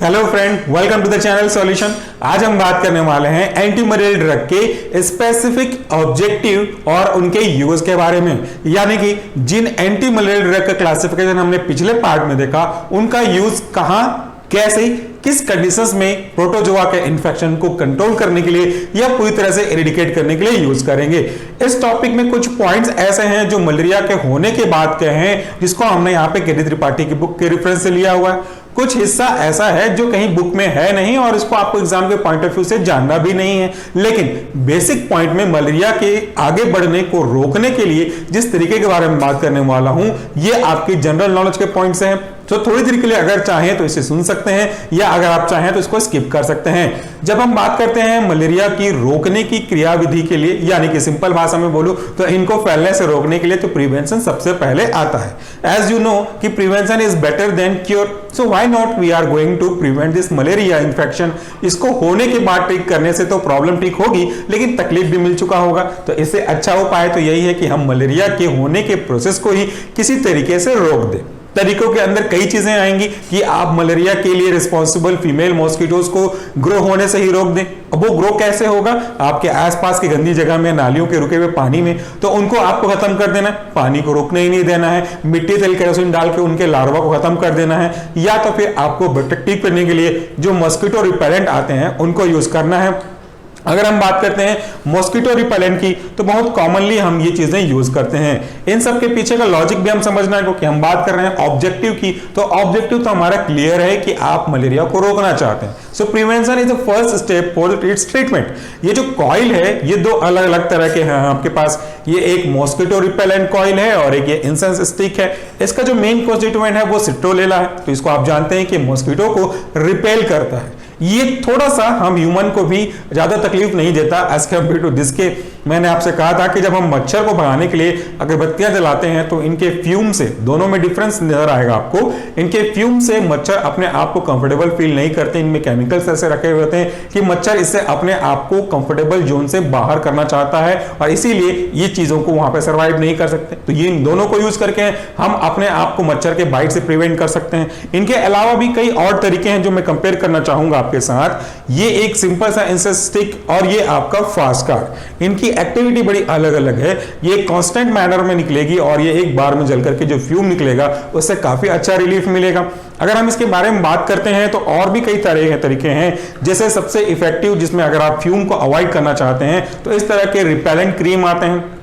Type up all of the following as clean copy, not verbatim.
Hello friend, welcome to the channel solution. आज हम बात करने वाले हैं एंटी मलेरियल ड्रग के स्पेसिफिक ऑब्जेक्टिव और उनके यूज के बारे में। यानी कि जिन एंटी मलेरियल ड्रग का क्लासिफिकेशन हमने पिछले पार्ट में देखा, उनका यूज कहां, कैसे, किस कंडीशंस में प्रोटोजोआ के इन्फेक्शन को कंट्रोल करने के लिए या पूरी तरह से इरेडिकेट करने के लिए यूज करेंगे। इस टॉपिक में कुछ पॉइंट्स ऐसे हैं जो मलेरिया के होने के बाद के हैं, जिसको हमने यहाँ पे के.डी. त्रिपाठी की बुक के रेफरेंस से लिया हुआ है। कुछ हिस्सा ऐसा है जो कहीं बुक में है नहीं और इसको आपको एग्जाम के पॉइंट ऑफ व्यू से जानना भी नहीं है, लेकिन बेसिक पॉइंट में मलेरिया के आगे बढ़ने को रोकने के लिए जिस तरीके के बारे में बात करने वाला हूं, ये आपकी जनरल नॉलेज के पॉइंट्स हैं। तो थोड़ी देर के लिए अगर चाहें तो इसे सुन सकते हैं, या अगर आप चाहें तो इसको स्किप कर सकते हैं। जब हम बात करते हैं मलेरिया की रोकने की क्रियाविधि के लिए, यानी कि सिंपल भाषा में बोलूं तो इनको फैलने से रोकने के लिए तो प्रिवेंशन सबसे पहले आता है। एज यू नो कि prevention is better than cure, so why not we are going to prevent this malaria infection. इसको होने के बाद ठीक करने से तो प्रॉब्लम ठीक होगी, लेकिन तकलीफ भी मिल चुका होगा। तो इससे अच्छा उपाय तो यही है कि हम मलेरिया के होने के प्रोसेस को ही किसी तरीके से रोक दें। तरीकों के अंदर कई चीजें आएंगी कि आप मलेरिया के लिए रिस्पॉन्सिबल फीमेल मॉस्किटोज को ग्रो होने से ही रोक दें। अब वो ग्रो कैसे होगा? आपके आसपास की गंदी जगह में, नालियों के रुके हुए पानी में, तो उनको आपको खत्म कर देना है, पानी को रोकने ही नहीं देना है। मिट्टी, तेल, केरोसिन डाल के उनके लार्वा को खत्म कर देना है, या तो फिर आपको प्रोटेक्टिव करने के लिए जो मॉस्किटो रिपेलेंट आते हैं उनको यूज करना है। अगर हम बात करते हैं मॉस्किटो रिपेलेंट की, तो बहुत कॉमनली हम ये चीजें यूज करते हैं। इन सब के पीछे का लॉजिक भी हम समझना है, क्योंकि हम बात कर रहे हैं ऑब्जेक्टिव की। तो ऑब्जेक्टिव तो हमारा क्लियर है कि आप मलेरिया को रोकना चाहते हैं। सो prevention is the first step for its treatment. ये जो कॉइल है, ये दो अलग अलग तरह के हैं आपके पास। ये एक मॉस्किटो रिपेलेंट कॉइल है और एक ये इंसेंस स्टिक है। इसका जो मेन कॉन्स्टिट्यूएंट है वो सिट्रोलेला है। तो इसको आप जानते हैं कि मॉस्किटो को रिपेल करता है। ये थोड़ा सा हम ह्यूमन को भी ज्यादा तकलीफ नहीं देता एज कम्पेयर टू जिसके मैंने आपसे कहा था कि जब हम मच्छर को भगाने के लिए अगरबत्तियां जलाते हैं तो इनके फ्यूम से, दोनों में डिफरेंस नजर आएगा आपको। इनके फ्यूम से मच्छर अपने आप को कंफर्टेबल फील नहीं करते। इनमें केमिकल्स ऐसे रखे हुए होते हैं कि मच्छर इससे अपने आप को कंफर्टेबल जोन से बाहर करना चाहता है, और इसीलिए ये चीजों को वहां पर सर्वाइव नहीं कर सकते। तो ये इन दोनों को यूज करके हम अपने आप को मच्छर के बाइट से प्रिवेंट कर सकते हैं। इनके अलावा भी कई और तरीके हैं जो मैं कंपेयर करना चाहूंगा आपके साथ। ये एक सिंपल सा इंसेंस स्टिक और ये आपका फास्ट कार्ड, इनकी एक्टिविटी बड़ी अलग अलग है। ये कांस्टेंट मैनर में निकलेगी और ये एक बार में जल करके जो फ्यूम निकलेगा उससे काफी अच्छा रिलीफ मिलेगा। अगर हम इसके बारे में बात करते हैं तो और भी कई तरह के तरीके हैं। जैसे सबसे इफेक्टिव, जिसमें अगर आप फ्यूम को अवॉइड करना चाहते हैं तो इस तरह के रिपेलेंट क्रीम आते हैं,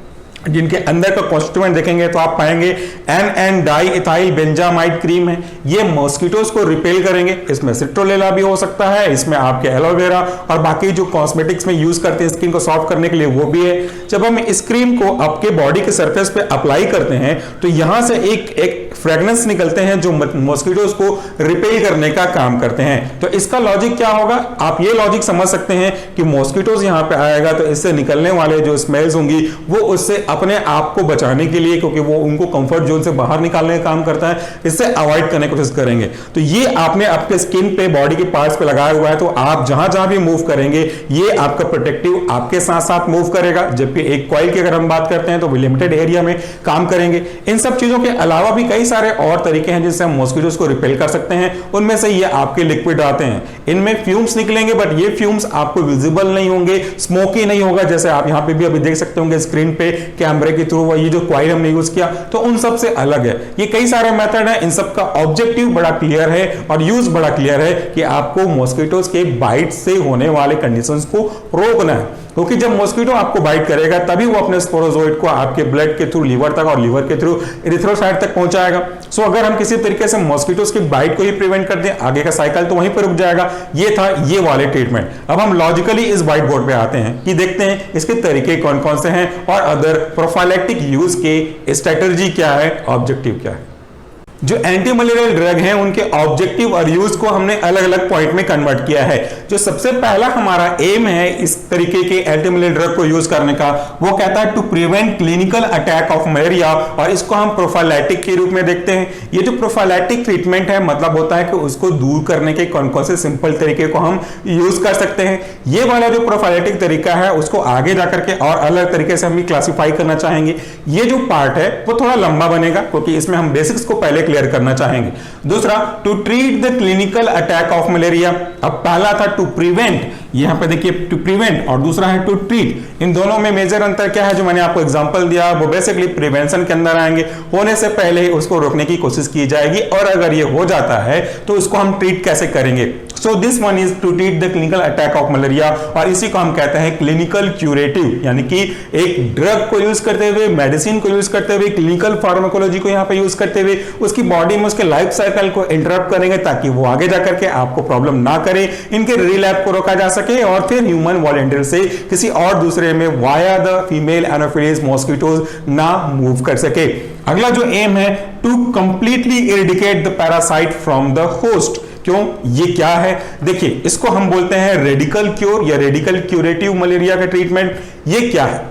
जिनके अंदर का कॉन्स्टिट्यूएंट देखेंगे तो आप पाएंगे N diethyl benzamide cream है। ये मॉस्किटोज को रिपेल करेंगे। इसमें सिट्रोलेला भी हो सकता है, इसमें आपके एलोवेरा और बाकी जो कॉस्मेटिक्स में यूज करते हैं स्किन को सॉफ्ट करने के लिए वो भी है। जब हम इस क्रीम को आपके बॉडी के सरफेस पे अप्लाई करते हैं तो यहां से एक फ्रेग्रेंस निकलते हैं जो मॉस्किटोज को रिपेल करने का काम करते हैं। तो इसका लॉजिक क्या होगा? आप ये लॉजिक समझ सकते हैं कि मॉस्किटोज यहां पे आएगा तो इससे निकलने वाले जो स्मेल्स होंगी वो उससे अपने आप को बचाने के लिए, क्योंकि वो उनको कंफर्ट जोन से बाहर निकालने का काम करता है, इससे अवॉइड करने की कोशिश करेंगे। तो ये आपने आपके स्किन पे, बॉडी के पार्ट्स पे लगाया हुआ है, तो आप जहां जहां भी मूव करेंगे ये आपका प्रोटेक्टिव आपके साथ साथ मूव करेगा। जबकि एक कॉइल की अगर हम बात करते हैं तो लिमिटेड एरिया में काम करेंगे। इन सब चीजों के अलावा भी कई सारे और तरीके हैं जिससे हम मॉस्किटोज को रिपेल कर सकते हैं। उनमें से ये आपके लिक्विड आते हैं। इनमें फ्यूम्स निकलेंगे, बट ये फ्यूम्स आपको विजिबल नहीं होंगे, स्मोकी नहीं होगा, जैसे आप यहां पे भी अभी देख सकते होंगे स्क्रीन पे कैमरे के थ्रू ये जो कॉइल हमने यूज किया, तो उन सब से अलग है। ये कई सारे मेथड है, इन सब का ऑब्जेक्टिव बड़ा क्लियर है और यूज बड़ा क्लियर है कि आपको मॉस्किटोज के बाइट से होने वाले कंडीशंस को रोकना है। क्योंकि जब मॉस्किटो आपको बाइट करेगा तभी वो अपने स्पोरोजोइड को आपके ब्लड के थ्रू लिवर तक और लिवर के थ्रू एरिथ्रोसाइट तक पहुंचाएगा। सो अगर हम किसी तरीके से मॉस्किटोज की बाइट को ही प्रिवेंट कर दें, आगे का साइकिल तो वहीं पर रुक जाएगा। ये था ये वाले ट्रीटमेंट। अब हम लॉजिकली इस व्हाइट बोर्ड पे आते हैं कि देखते हैं इसके तरीके कौन कौन से हैं और अदर प्रोफाइलैक्टिक यूज के स्ट्रेटजी क्या है, ऑब्जेक्टिव क्या है। जो एंटी मलेरियल ड्रग हैं उनके ऑब्जेक्टिव और यूज को हमने अलग अलग पॉइंट में कन्वर्ट किया है। जो सबसे पहला हमारा एम है इस तरीके के एंटी मलेरियल ड्रग को यूज करने का, वो कहता है to prevent clinical attack of malaria, और इसको हम प्रोफाइलैटिक के रूप में देखते हैं। ये जो प्रोफाइलैटिक ट्रीटमेंट है, मतलब होता है कि उसको दूर करने के कौन कौन से सिंपल तरीके को हम यूज कर सकते हैं। ये वाला जो प्रोफाइलैटिक तरीका है उसको आगे जाकर के और अलग तरीके से हम क्लासिफाई करना चाहेंगे। ये जो पार्ट है वो थोड़ा लंबा बनेगा, क्योंकि इसमें हम बेसिक्स को पहले क्लियर करना चाहेंगे। दूसरा, to treat the clinical attack of malaria. अब पहला था टू प्रिवेंट, यहां पे देखिए टू प्रिवेंट, और दूसरा है टू ट्रीट। इन दोनों में मेजर अंतर क्या है जो मैंने आपको एग्जांपल दिया, वो बेसिकली प्रिवेंशन के अंदर आएंगे, होने से पहले ही उसको रोकने की कोशिश की जाएगी, और अगर ये हो जाता है तो उसको हम ट्रीट कैसे करेंगे। So this one is to treat the clinical attack of malaria, और इसी को हम कहते हैं क्लिनिकल क्यूरेटिव, यानी कि एक ड्रग को यूज करते हुए, मेडिसिन को यूज करते हुए, क्लिनिकल फार्माकोलॉजी को यहां पे यूज करते हुए उसकी बॉडी में उसके लाइफ साइकिल को इंटरप्ट करेंगे ताकि वो आगे जाकर के आपको प्रॉब्लम ना करे, इनके रिलैप को रोका जा सके, और फिर ह्यूमन वॉलंटियर से किसी और दूसरे में via the female Anopheles mosquitoes ना मूव कर सके। अगला जो एम है, to completely eradicate the parasite from the host. क्यों, ये क्या है, देखिए इसको हम बोलते हैं रेडिकल क्योर या रेडिकल क्यूरेटिव मलेरिया का ट्रीटमेंट। ये क्या है,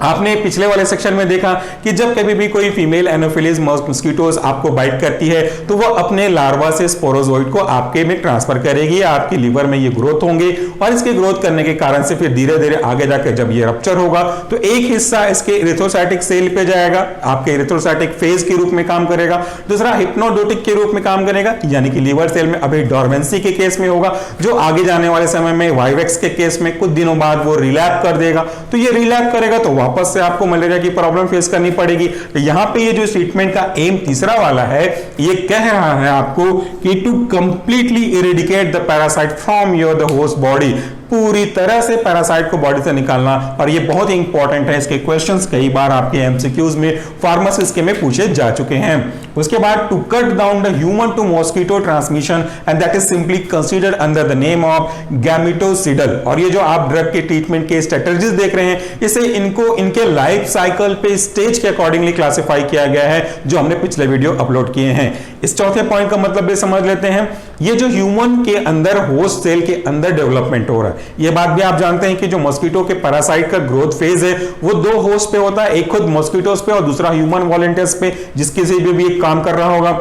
आपने पिछले वाले सेक्शन में देखा कि जब कभी भी कोई फीमेल एनोफिलीज मॉस्किटोज आपको बाइट करती है तो वो अपने लार्वा से स्पोरोजोइड को आपके में ट्रांसफर करेगी, आपके लिवर में ये ग्रोथ होंगे, और इसके ग्रोथ करने के कारण से फिर धीरे धीरे आगे जाकर जब ये रप्चर होगा तो एक हिस्सा इसके इरिथ्रोसाइटिक सेल पे जाएगा, आपके इरिथ्रोसाइटिक फेज के रूप में काम करेगा, दूसरा हिप्नोडोटिक के रूप में काम करेगा, यानी कि लीवर सेल में अभी डोरमेंसी के केस में होगा, जो आगे जाने वाले समय में वाइवेक्स के केस में कुछ दिनों बाद वो रिलैप कर देगा। तो ये रिलैप करेगा तो वापस से आपको मलेरिया की प्रॉब्लम फेस करनी पड़ेगी। तो यहां पे ये जो ट्रीटमेंट का एम तीसरा वाला है, ये कह रहा है आपको कि to completely eradicate the parasite from your the host body, पूरी तरह से पैरासाइट को बॉडी से निकालना। और ये बहुत ही इंपॉर्टेंट है, इसके क्वेश्चंस कई बार आपके एमसीक्यूज में फार्मासिस्ट के में पूछे जा चुके हैं। उसके बाद to cut down the human to mosquito transmission and that is simply considered under the name of gametocidal. और ये जो आप ड्रग के ट्रीटमेंट के स्ट्रेटजीज देख रहे हैं, इसे इनको इनके लाइफ साइकिल पे स्टेज के अकॉर्डिंगली क्लासिफाई किया गया है, जो हमने पिछले वीडियो अपलोड किए हैं। इस चौथे पॉइंट का मतलब भी समझ लेते हैं, ये जो ह्यूमन के अंदर होस्ट सेल के अंदर डेवलपमेंट हो रहा है, ये बात भी आप जानते हैं कि जो मॉस्किटो के पैरासाइट का ग्रोथ फेज है वो दो होस्ट पे होता है, एक खुद मॉस्किटोस पे और दूसरा ह्यूमन वॉलंटियर्स पे, जिसके से भी एक काम कर रहा होगा।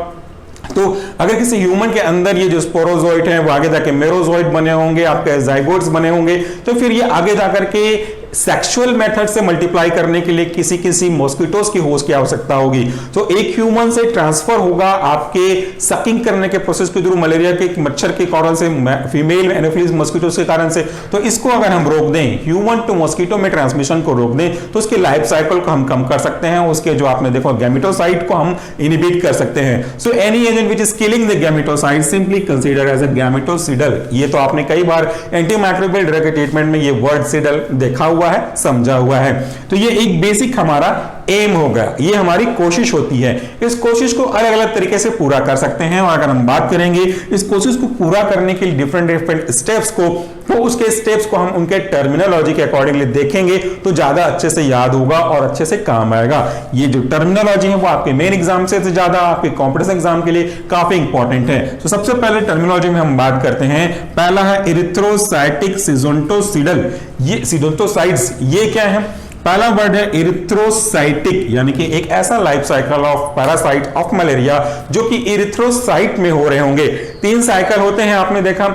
तो अगर किसी ह्यूमन के अंदर ये जो स्पोरोजोइट है वो आगे जाके मेरोजोइट बने होंगे, आपके जाइगोट्स बने होंगे, तो फिर ये आगे जाकर के सेक्सुअल मेथड से मल्टीप्लाई करने के लिए किसी किसी मॉस्किटोस की होस्ट की आवश्यकता होगी। तो एक ह्यूमन से ट्रांसफर होगा आपके सकिंग करने के प्रोसेस के थ्रू मलेरिया के मच्छर के कारण से, फीमेल एनोफिलीज मॉस्किटोस के कारण से। तो इसको अगर हम रोक दें, ह्यूमन टू मॉस्किटो में ट्रांसमिशन को रोक दें, तो उसके लाइफ साइकिल को हम कम कर सकते हैं, उसके जो आपने देखो गैमेटोसाइट को हम इनहिबिट कर सकते हैं। So any agent which is killing the gametocyte simply consider as a gametocidal. ये तो आपने कई बार एंटीमाइक्रोबियल ड्रग के ट्रीटमेंट में ये वर्ड सिडल देखा हुआ है, समझा हुआ है। तो ये एक बेसिक हमारा एम होगा, ये हमारी कोशिश होती है। इस कोशिश को अलग अलग तरीके से पूरा कर सकते हैं, और अगर हम बात करेंगे इस कोशिश को पूरा करने के लिए डिफरेंट स्टेप्स को, तो उसके स्टेप्स को हम उनके टर्मिनोलॉजी के अकॉर्डिंगली देखेंगे तो ज्यादा अच्छे से याद होगा और अच्छे से काम आएगा। ये जो टर्मिनोलॉजी है वो आपके मेन एग्जाम से ज्यादा आपके कॉम्पिटिशन एग्जाम के लिए काफी इंपॉर्टेंट है। तो सबसे पहले टर्मिनोलॉजी में हम बात करते हैं, पहला है इरिथ्रोसाइटिक सिजोंटोसिडल। ये सिजोंटोसाइट्स ये क्या है, पहला वर्ड है इरिथ्रोसाइटिक, यानी कि एक ऐसा life cycle of parasite of malaria जो कि इरिथ्रोसाइट में हो रहे होंगे। 3 साइकिल होते हैं, आपने देखा,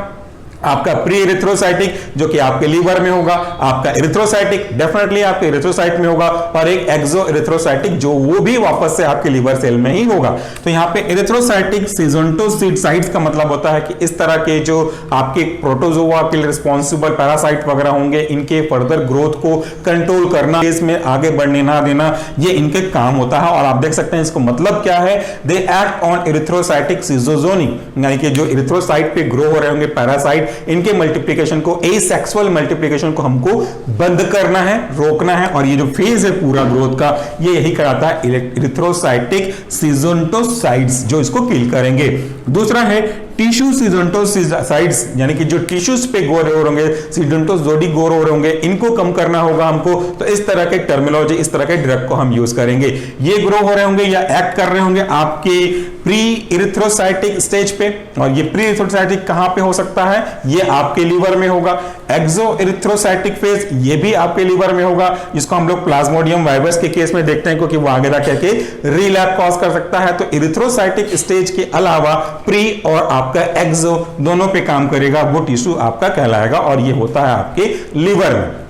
आपका प्री इरिथ्रोसाइटिक जो कि आपके लीवर में होगा, आपका इरिथ्रोसाइटिक डेफिनेटली आपके इरिथ्रोसाइट में होगा, और एक एक्सो इरिथ्रोसाइटिक जो वो भी वापस से आपके लीवर सेल में ही होगा। तो यहाँ पे इरिथ्रोसाइटिक सिजोंटोसाइट्स का मतलब होता है कि इस तरह के जो आपके प्रोटोजोआ के लिए रिस्पॉन्सिबल पैरासाइट वगैरह होंगे, इनके फर्दर ग्रोथ को कंट्रोल करना, इसमें आगे बढ़ने ना देना, ये इनके काम होता है। और आप देख सकते हैं इसको मतलब क्या है, दे एक्ट ऑन इरिथ्रोसाइटिक सिजोजोनिंग, यानी कि जो इरिथ्रोसाइट पे ग्रो हो रहे होंगे पैरासाइट, इनके मल्टीप्लिकेशन को, एसेक्सुअल मल्टीप्लिकेशन को हमको बंद करना है, रोकना है। और ये जो फेज है पूरा ग्रोथ का, ये यही कराता है इरिथ्रोसाइटिक सिजोंटोसाइट्स, जो इसको किल करेंगे। दूसरा है टिश्यू सिजोंटोसाइट्स, यानी कि जो टिश्यूज पे ग्रो हो रहे होंगे, सिजोंटोजोडी ग्रो हो रहे होंगे, इनको कम करना होगा हमको। तो इस तरह के टर्मिनोलॉजी, इस तरह के ड्रग को हम यूज करेंगे। ये ग्रो हो रहे होंगे या एक्ट कर रहे होंगे आपके प्री इरिथ्रोसाइटिक स्टेज पे, और ये प्री इरिथ्रोसाइटिक कहां पे हो सकता है, ये आपके लीवर में होगा। एक्सो इरिथ्रोसाइटिक फेज, ये भी आपके लीवर में होगा, जिसको हम लोग प्लाज्मोडियम वाइरस के केस में देखते हैं, क्योंकि वो आगे जाकर के रिलैप कॉज कर सकता है। तो इरिथ्रोसाइटिक स्टेज के अलावा प्री और आपका एक्सो दोनों पे काम करेगा, वो टिश्यू आपका कहलाएगा, और ये होता है आपके लीवर में।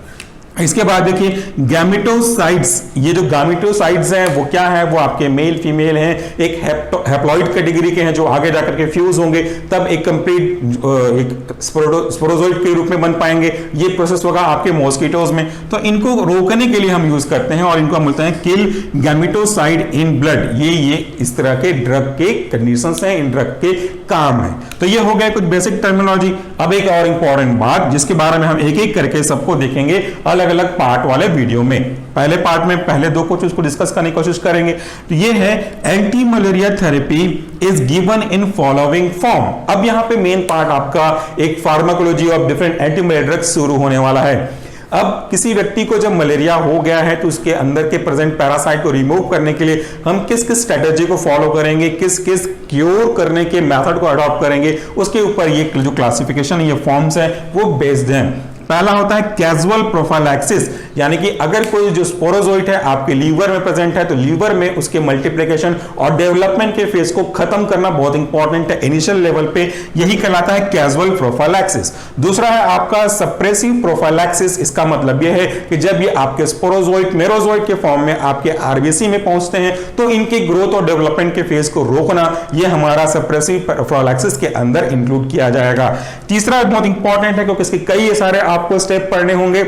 इसके बाद देखिए गैमेटोसाइट्स, ये जो गैमेटोसाइट्स हैं वो क्या है, वो आपके मेल फीमेल हैं, एक हैप्लॉइड कैटेगरी के हैं जो आगे जाकर के फ्यूज होंगे तब एक कंप्लीट एक स्पोरोजोइड के रूप में बन पाएंगे। ये प्रोसेस होगा आपके मॉस्किटोज में, तो इनको रोकने के लिए हम यूज करते हैं और इनको हम बोलते हैं किल गैमेटोसाइड इन ब्लड। ये इस तरह के ड्रग के कंडीशंस हैं, इन ड्रग के काम है। तो ये हो गया कुछ बेसिक टर्मिनोलॉजी। अब एक और इंपॉर्टेंट बात जिसके बारे में हम एक एक करके सबको देखेंगे अलग अलग पार्ट वाले वीडियो में। पहले पार्ट में पहले दो कुछ उसको डिस्कस करने की कोशिश करेंगे। तो ये है anti malaria therapy is given in following form. अब यहां पे मेन पार्ट आपका एक pharmacology of different anti malaria drugs शुरू होने वाला है। अब किसी व्यक्ति को जब मलेरिया हो गया है तो उसके अंदर के प्रेजेंट पैरासाइट को रिमूव करने के लिए हम किस किस स्ट्रेटेजी को फॉलो करेंगे, किस किस क्योर करने के मेथड को अडॉप्ट करेंगे, उसके ऊपर ये जो क्लासिफिकेशन ये फॉर्म्स है वो बेस्ड हैं। पहला होता है कैजुअल प्रोफाइलैक्सिस, यानी कि अगर कोई जो स्पोरोजोइट है आपके लीवर में प्रेजेंट है तो लीवर में उसके मल्टीप्लिकेशन और डेवलपमेंट के फेज को खत्म करना बहुत इंपॉर्टेंट है इनिशियल लेवल पे, यही कहलाता है कैजुअल प्रोफाइलैक्सिस। दूसरा है आपका सप्रेसिव प्रोफाइलैक्सिस। इसका मतलब यह है कि जब ये आपके स्पोरोजोइट मेरोजोइट के फॉर्म में आपके आरबीसी में पहुंचते हैं तो इनके ग्रोथ और डेवलपमेंट के फेज को रोकना, यह हमारा सप्रेसिव प्रोफाइलैक्सिस के अंदर इंक्लूड किया जाएगा। तीसरा बहुत इंपॉर्टेंट है क्योंकि इसके कई सारे आपको स्टेप पढ़ने होंगे,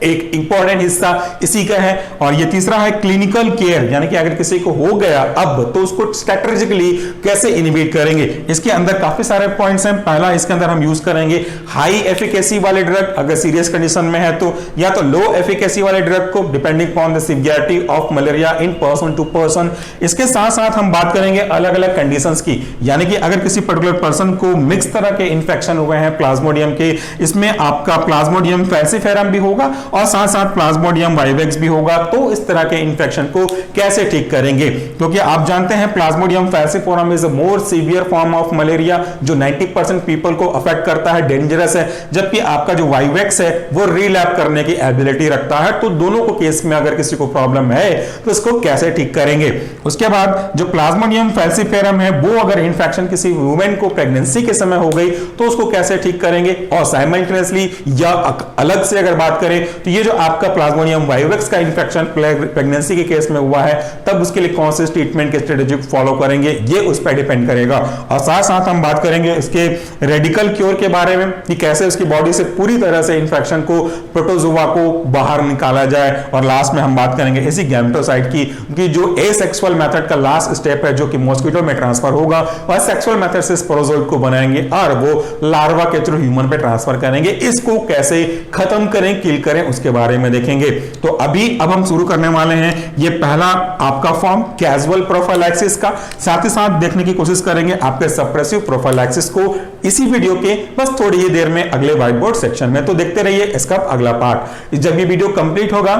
एक इंपॉर्टेंट हिस्सा इसी का है, और ये तीसरा है क्लिनिकल केयर, यानी कि अगर किसी को हो गया अब तो उसको स्ट्रैटेजिकली कैसे इनिबिट करेंगे। इसके अंदर काफी सारे पॉइंट्स हैं। पहला इसके अंदर हम यूज करेंगे हाई एफिकेसी वाले ड्रग, अगर सीरियस कंडीशन में है तो, या तो लो एफिकेसी वाले ड्रग को depending upon the severity of malaria in person to person. इसके साथ साथ हम बात करेंगे अलग अलग कंडीशंस की, यानी कि अगर किसी पर्टिकुलर पर्सन को मिक्स तरह के इंफेक्शन हुए हैं प्लाज्मोडियम के, इसमें आपका प्लाज्मोडियम फैल्सिफेरम भी होगा और साथ साथ प्लाज्मोडियम वाइवेक्स भी होगा, तो इस तरह के इंफेक्शन को कैसे ठीक करेंगे। क्योंकि आप जानते हैं Plasmodium falciparum is a more severe form of malaria जो 90% पीपल को अफेक्ट करता है, डेंजरस है, जबकि आपका जो वाइवेक्स है वो रीलैप करने की एबिलिटी रखता है। तो दोनों को केस में अगर किसी को प्रॉब्लम है तो इसको कैसे ठीक करेंगे। उसके बाद जो प्लाज्मोडियम फैल्सिफेरम है वो अगर इंफेक्शन किसी वुमेन को प्रेगनेंसी के समय हो गई तो उसको कैसे ठीक करेंगे, और साइमल्टेनियसली या अलग से अगर बात करें तो ये जो आपका प्लाज्मोडियम वाइवेक्स का इंफेक्शन प्रेगनेंसी के केस में हुआ है तब उसके लिए कौन से ट्रीटमेंट के स्ट्रेटेजी फॉलो करेंगे, ये उस पर डिपेंड करेगा। और साथ साथ हम बात करेंगे इसके रेडिकल क्योर के बारे में कि कैसे उसकी बॉडी से पूरी तरह से इंफेक्शन को, प्रोटोजोआ को बाहर निकाला जाए। और लास्ट में हम बात करेंगे इसी गैमेटोसाइट की जो एसेक्सुअल मेथड का लास्ट स्टेप है जो कि मॉस्किटो में ट्रांसफर होगा, और सेक्सुअल मेथड से स्पोरोजोइट को बनाएंगे और वो लार्वा के थ्रू ह्यूमन पे ट्रांसफर करेंगे। इसको कैसे खत्म करें, किल करें, उसके बारे में देखेंगे। तो अब हम शुरू करने वाले हैं ये पहला आपका फॉर्म कैजुअल प्रोफाइलैक्सिस का, साथ ही साथ देखने की कोशिश करेंगे आपके सप्रेसिव प्रोफाइलैक्सिस को इसी वीडियो के बस थोड़ी ही देर में अगले व्हाइट बोर्ड सेक्शन में। तो देखते रहिए इसका अगला पार्ट। जब ये वीडियो कंप्लीट होगा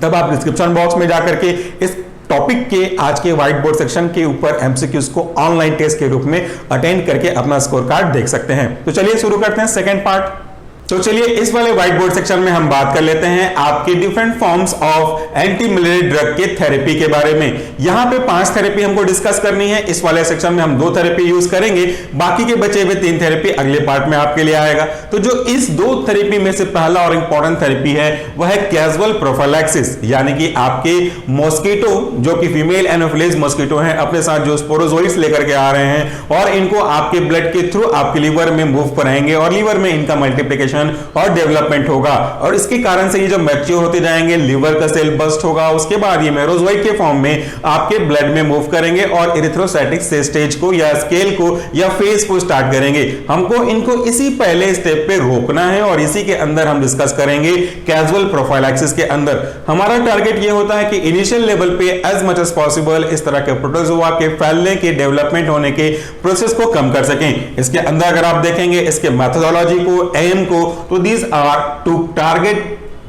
तब आप डिस्क्रिप्शन बॉक्स में जाकर के इस टॉपिक के आज के व्हाइट बोर्ड सेक्शन के ऊपर एमसीक्यूज को ऑनलाइन टेस्ट के रूप में अटेंड करके अपना स्कोर कार्ड देख सकते हैं। तो चलिए शुरू करते हैं सेकंड पार्ट। तो चलिए इस वाले व्हाइट बोर्ड सेक्शन में हम बात कर लेते हैं आपके different forms of anti malaria drug के थेरेपी के बारे में। यहां पे 5 थेरेपी हमको डिस्कस करनी है। इस वाले सेक्शन में हम 2 थेरेपी यूज करेंगे, बाकी के बचे हुए 3 थेरेपी अगले पार्ट में आपके लिए आएगा। तो जो इस 2 थेरेपी में से पहला और इंपॉर्टेंट थेरेपी है वह है कैजुअल प्रोफाइलैक्सिस, यानी कि आपके मॉस्किटो जो कि फीमेल एनोफिलिस मॉस्किटो हैं अपने साथ जो स्पोरोजोइट्स लेकर के आ रहे हैं और इनको आपके ब्लड के थ्रू आपके लीवर में मूव कराएंगे और लीवर में इनका मल्टीप्लिकेशन और डेवलपमेंट होगा, और इसके कारण से ये जो मैच्योर होते जाएंगे लीवर का सेल बस्ट होगा, उसके बाद ये मेरोजोइट के फॉर्म में आपके ब्लड में मूव करेंगे और इरिथ्रोसाइटिक स्टेज को या स्केल को या फेज को स्टार्ट करेंगे। हमको इनको इसी पहले स्टेप पे रोकना है और इसी के अंदर हम डिस्कस करेंगे कैजुअल प्रोफाइलैक्सिस के अंदर। हमारा टारगेट ये होता है कि इनिशियल लेवल पे एज मच एज पॉसिबल इस तरह के प्रोटोजोआ के फैलने के, डेवलपमेंट होने के प्रोसेस को कम कर सकें। इसके अंदर अगर आप देखेंगे इसके मेथोडोलॉजी को, एम को, तो these are to target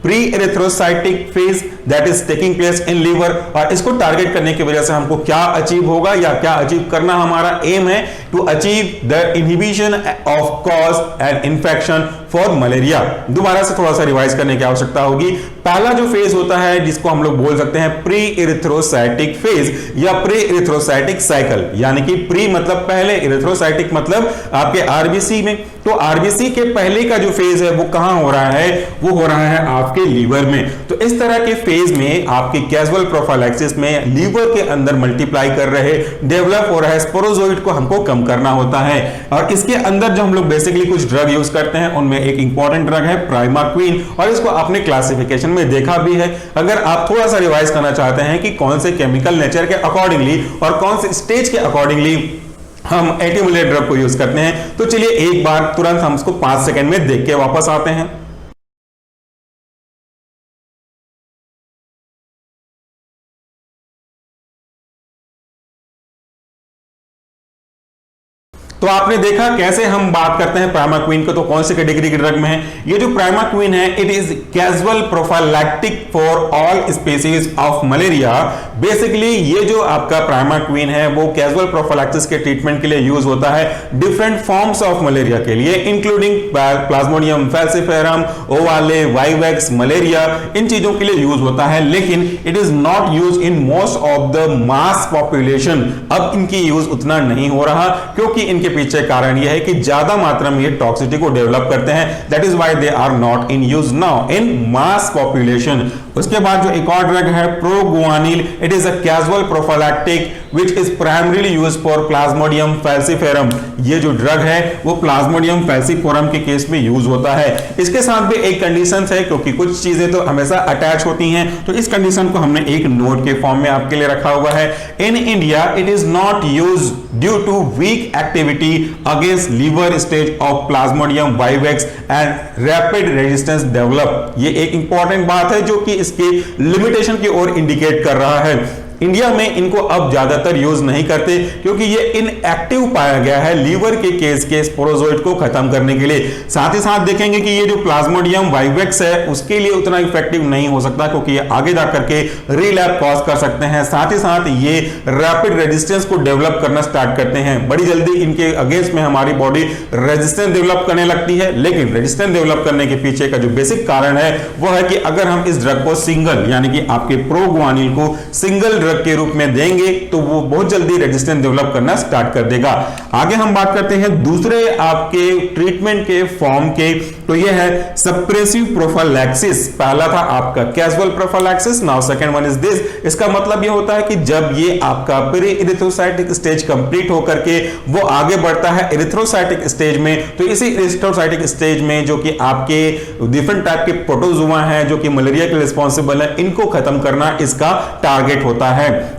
pre-erythrocytic phase that is taking place in liver, और इसको टारगेट करने की वजह से हमको क्या अचीव होगा या क्या अचीव करना हमारा एम है, to achieve the inhibition of cause and infection for malaria. दोबारा से थोड़ा सा रिवाइज करने की आवश्यकता होगी। पहला जो फेज होता है जिसको हम लोग बोल सकते हैं प्री इरिथ्रोसाइटिक फेज या प्री इरिथ्रोसाइटिक साइकिल, यानी कि प्री मतलब पहले, इरिथ्रोसाइटिक मतलब आपके आरबीसी में। तो आरबीसी के पहले का जो फेज है वो कहां हो रहा है, वो हो रहा है आपके लीवर में। तो इस तरह के फेज में आपके कैजुअल प्रोफाइलैक्सिस में लीवर के अंदर मल्टीप्लाई कर रहे डेवलप हो रहा स्पोरोजोइड को हमको कम करना होता है। और इसके अंदर जो हम लोग बेसिकली कुछ ड्रग यूज करते हैं उनमें एक इंपॉर्टेंट ड्रग है प्राइमाक्विन, और इसको आपने क्लासिफिकेशन में देखा भी है। अगर आप थोड़ा सा रिवाइज करना चाहते हैं कि कौन से केमिकल नेचर के अकॉर्डिंगली और कौन से स्टेज के अकॉर्डिंगली हम एंटीमलेरिया ड्रग को यूज करते हैं, तो चलिए एक बार तुरंत हम उसको 5 सेकंड में देख के वापस आते हैं। तो आपने देखा कैसे हम बात करते हैं प्राइमाक्विन को, तो कौन सी कैटेगरी के ड्रग में है। ये जो प्राइमाक्विन है it is casual prophylactic for all species of malaria. Basically ये जो आपका प्राइमाक्विन है वो कैजुअल प्रोफाइलैक्सिस के ट्रीटमेंट के लिए यूज होता है डिफरेंट फॉर्म्स ऑफ मलेरिया के लिए, including Plasmodium falciparum, ओवाले, vivax, malaria, इन चीजों के लिए यूज होता है। लेकिन it is not use in most of the mass population. अब इनकी यूज उतना नहीं हो रहा क्योंकि इनके पीछे कारण यह है कि ज्यादा मात्रा में ये टॉक्सिसिटी को डेवलप करते हैं, that is why they are not in use now in mass population. उसके बाद जो एक और ड्रग है proguanil, it is a casual prophylactic which is primarily used for plasmodium falciparum. ये जो ड्रग है वो प्लाज्मोडियम फैल्सिफेरम के केस में यूज होता है। इसके साथ भी एक कंडीशन है क्योंकि कुछ चीजें तो हमेशा अटैच होती हैं, तो इस कंडीशन को हमने एक नोट के फॉर्म में आपके लिए रखा हुआ है। In India it is not use due to weak activity against liver stage of Plasmodium vivax and rapid resistance develop. ये एक इंपॉर्टेंट बात है जो कि इसके लिमिटेशन की ओर इंडिकेट कर रहा है। इंडिया में इनको अब ज्यादातर यूज नहीं करते क्योंकि ये इनएक्टिव पाया गया है लीवर के केस के स्पोरोजोइड को खत्म करने के लिए। साथ ही साथ देखेंगे कि ये जो प्लाज्मोडियम वाइवेक्स है उसके लिए उतना इफेक्टिव नहीं हो सकता क्योंकि ये आगे जाकर के रीलैप कॉज कर सकते हैं। साथ ही साथ ये रैपिड रेजिस्टेंस को डेवलप करना स्टार्ट करते हैं। बड़ी जल्दी इनके अगेंस्ट में हमारी बॉडी रेजिस्टेंस डेवलप करने लगती है। लेकिन रेजिस्टेंस डेवलप करने के पीछे का जो बेसिक कारण है वो है कि अगर हम इस ड्रग को सिंगल यानी कि आपके प्रोगुआनिल को सिंगल ड्रग के रूप में देंगे तो वो बहुत जल्दी रेजिस्टेंस डेवलप करना स्टार्ट कर देगा। आगे हम बात करते हैं दूसरे आपके ट्रीटमेंट के फॉर्म के, तो ये है सप्रेसिव प्रोफाइलैक्सिस। पहला था आपका casual prophylaxis, now second one is this. इसका मतलब ये होता है कि जब ये आपका प्री इरिथ्रोसाइटिक स्टेज कंप्लीट होकर के वो आगे बढ़ता है इरिथ्रोसाइटिक स्टेज में, तो इसी इरिथ्रोसाइटिक स्टेज में जो कि आपके डिफरेंट टाइप के प्रोटोजोआ हैं जो कि मलेरिया के रिस्पॉन्सिबल है, इनको खत्म करना इसका टारगेट होता है।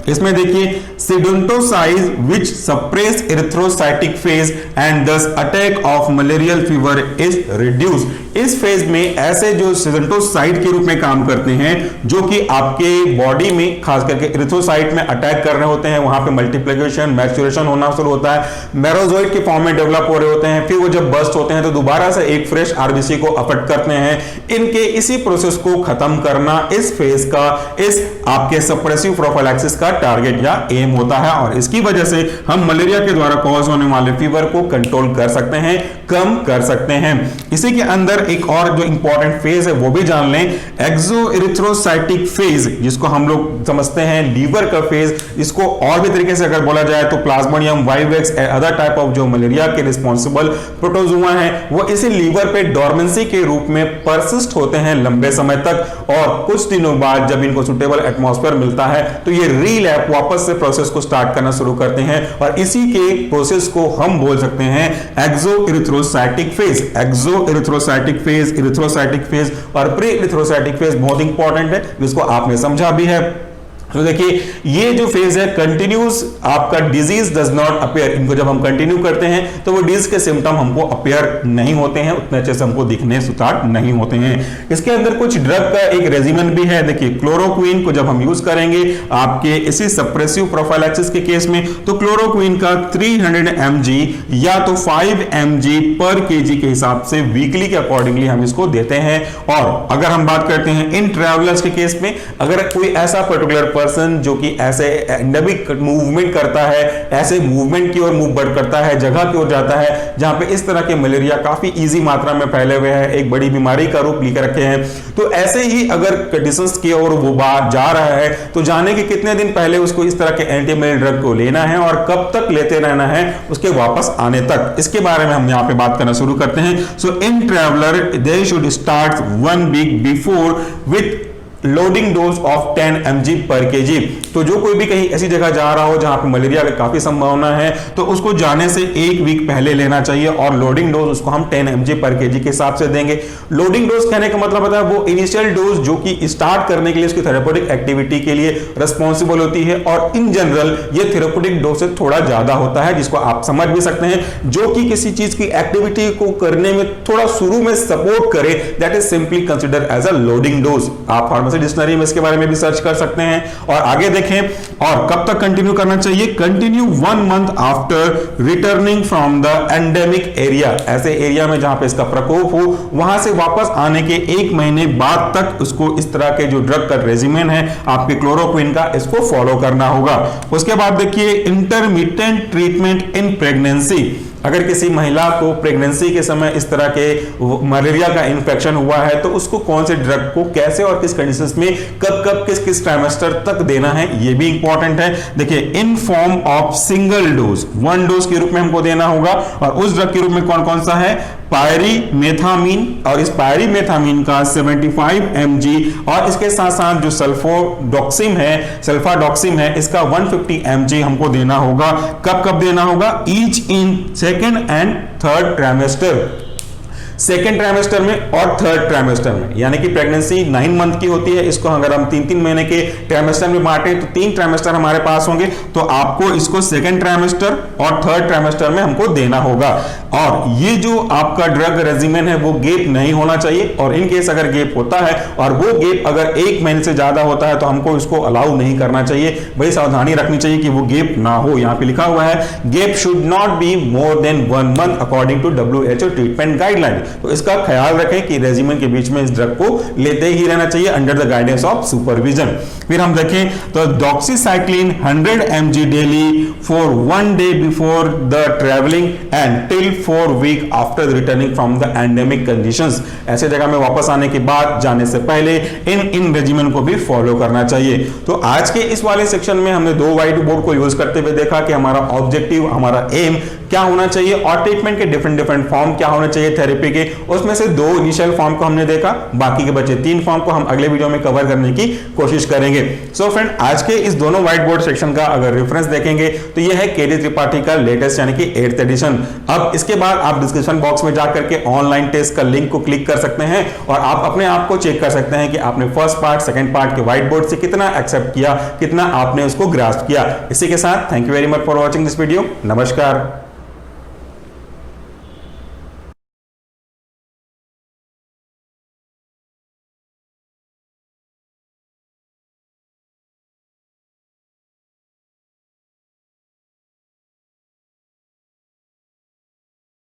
इसमें देखिए schizontocides which suppress erythrocytic phase and thus attack of malarial fever is reduce. इस फेज में ऐसे जो सिडेंटोसाइड के रूप में काम करते हैं जो कि आपके बॉडी में खास करके इरिथ्रोसाइट में अटैक कर रहे होते हैं, वहां पे मल्टीप्लिकेशन मैच्योरेशन होना शुरू होता है, मेरोजोइड के फॉर्म में डेवलप हो रहे होते हैं, फिर वो जब बस्ट होते हैं तो दोबारा से एक फ्रेश आरबीसी को अफेक्ट करते हैं। इनके इसी प्रोसेस को खत्म करना इस फेज का, इस आपके सप्रेसिव प्रोफाइलैक्सिस का टारगेट या एम होता है, और इसकी वजह से हम मलेरिया के द्वारा कॉज होने वाले फीवर को कंट्रोल कर सकते हैं, कम कर सकते हैं। इसी के अंदर एक और जो इंपॉर्टेंट फेज है वो भी जान लें, एक्सो इरिथ्रोसाइटिक फेज, जिसको हम लोग समझते हैं लीवर का फेज। इसको और भी तरीके से अगर बोला जाए तो Plasmodium vivax and other type of जो मलेरिया के रिस्पॉन्सिबल प्रोटोजोआ हैं वो इसी लीवर पे डोरमेंसी के रूप में परसिस्ट होते हैं लंबे समय तक, और कुछ दिनों बाद जब इनको सुटेबल एटमॉस्फेयर मिलता है तो ये रीलैप वापस से प्रोसेस को स्टार्ट करना शुरू करते हैं, और इसी के प्रोसेस को हम बोल सकते हैं एक्सो इरिथ्रोसाइटिक फेज। एक्सो इरिथ्रोसाइटिक फेज, इरिथ्रोसाइटिक फेज और प्री इरिथ्रोसाइटिक फेज बहुत इंपॉर्टेंट है जिसको आपने समझा भी है। तो देखिए ये जो फेज है कंटिन्यूस, आपका डिजीज डज नॉट अपीयर, इनको जब हम कंटिन्यू करते हैं तो वो डिजीज के सिम्टम हमको अपीयर नहीं होते हैं, उतने अच्छे से हमको दिखने स्टार्ट नहीं होते हैं। इसके अंदर कुछ ड्रग का एक रेजिमेन भी है। देखिए क्लोरोक्वीन को जब हम यूज करेंगे आपके इसी सप्रेसिव प्रोफाइलैक्सिस के केस में, तो क्लोरोक्वीन का 300 mg या तो 5 mg पर केजी के हिसाब से वीकली के अकॉर्डिंगली हम इसको देते हैं। और अगर हम बात करते हैं इन ट्रैवलर्स के केस में, अगर कोई ऐसा पर्टिकुलर पर्सन जो कि ऐसे एंडेमिक मूवमेंट करता है, ऐसे मूवमेंट की ओर मूव करता है, जगह की ओर जाता है जहां पे इस तरह के मलेरिया काफी इजी मात्रा में फैले हुए हैं, एक बड़ी बीमारी का रूप लेकर रखे हैं, तो ऐसे ही अगर कंडीशंस की ओर वो बाहर जा रहा है तो जाने के कितने दिन पहले उसको इस तरह के एंटी मलेरिया ड्रग को लेना है और कब तक लेते रहना है उसके वापस आने तक, इसके बारे में हम यहां पे बात करना शुरू करते हैं। So in traveller they should start 1 week before with loading dose of 10 mg per KG. तो जो कोई भी कहीं ऐसी जगह जा रहा हो जहां पे मलेरिया की काफी संभावना है तो उसको जाने से 1 वीक पहले लेना चाहिए और लोडिंग डोज उसको हम 10 mg पर केजी के हिसाब से देंगे। लोडिंग डोज कहने का मतलब होता है वो इनिशियल डोज जो कि स्टार्ट करने के लिए उसकी थेरेप्यूटिक एक्टिविटी के लिए रिस्पॉन्सिबल होती है, और इन जनरल ये थेरेप्यूटिक डोज से थोड़ा ज्यादा होता है, जिसको आप समझ भी सकते हैं, जो कि किसी चीज की एक्टिविटी को करने में थोड़ा शुरू में सपोर्ट करे, that is simply consider as a loading dose. आप फार्मेसी डिक्शनरी में इसके बारे में भी सर्च कर सकते हैं। और आगे देखें, और कब तक कंटिन्यू करना चाहिए, continue 1 month after returning from the endemic area. ऐसे एरिया में जहां पे इसका प्रकोप हो वहां से वापस आने के 1 महीने बाद तक उसको इस तरह के जो ड्रग का रेजिमेन है आपके क्लोरोक्विन का, इसको फॉलो करना होगा। उसके बाद देखिए इंटरमिटेंट ट्रीटमेंट इन प्रेगनेंसी। अगर किसी महिला को प्रेगनेंसी के समय इस तरह के मलेरिया का इन्फेक्शन हुआ है तो उसको कौन से ड्रग को कैसे और किस कंडीशंस में कब कब किस किस ट्राइमेस्टर तक देना है, ये भी इंपॉर्टेंट है। देखिए in form of single dose, 1 dose के रूप में हमको देना होगा, और उस ड्रग के रूप में कौन कौन सा है, पायरीमेथामीन, और इस पायरीमेथामीन का 75 mg, और इसके साथ साथ जो सल्फाडॉक्सिम है इसका 150 mg हमको देना होगा। कब कब देना होगा, each in second and third trimester, second trimester में और थर्ड ट्राइमेस्टर में। यानी कि प्रेगनेंसी 9 मंथ की होती है, इसको अगर हम 3-3 महीने के ट्राइमेस्टर में बांटे तो 3 ट्राइमेस्टर हमारे पास होंगे, तो आपको इसको सेकेंड ट्राइमेस्टर और थर्ड ट्राइमेस्टर में हमको देना होगा। और ये जो आपका ड्रग रेजिमेन है वो गैप नहीं होना चाहिए, और इन केस अगर गैप होता है और वो गैप अगर 1 महीने से ज्यादा होता है तो हमको इसको अलाउ नहीं करना चाहिए, भाई सावधानी रखनी चाहिए कि वो गैप ना हो। यहां पे लिखा हुआ है gap should not be more than 1 month according to WHO treatment guideline. तो इसका ख्याल रखें कि रेजिमेन के बीच में इस ड्रग को लेते ही रहना चाहिए under the guidance of supervision. फिर हम देखें तो doxycycline 100 mg daily for 1 day before the travelling and till 4 week after returning from the endemic conditions. ऐसे जगह में वापस आने के बाद, जाने से पहले इन रेजिमेन को भी फॉलो करना चाहिए। तो आज के इस वाले सेक्शन में हमने 2 व्हाइट बोर्ड को यूज करते हुए देखा कि हमारा ऑब्जेक्टिव, हमारा एम क्या होना चाहिए, और ट्रीटमेंट के डिफरेंट फॉर्म क्या होने चाहिए थेरेपी के। उसमें से 2 इनिशियल फॉर्म को हमने देखा, बाकी के बचे 3 फॉर्म को हम अगले वीडियो में कवर करने की कोशिश करेंगे। सो फ्रेंड, आज के इस दोनों व्हाइट बोर्ड सेक्शन का अगर रेफरेंस देखेंगे तो यह है केडी त्रिपाठी का लेटेस्ट यानी कि 8th एडिशन। अब इसके बाद आप डिस्क्रिप्शन बॉक्स में जाकर के ऑनलाइन टेस्ट का लिंक को क्लिक कर सकते हैं और आप अपने आप को चेक कर सकते हैं कि आपने फर्स्ट पार्ट, सेकंड पार्ट के व्हाइट बोर्ड से कितना एक्सेप्ट किया, कितना आपने उसको ग्रास्प किया। इसी के साथ thank you very much for watching this video. नमस्कार।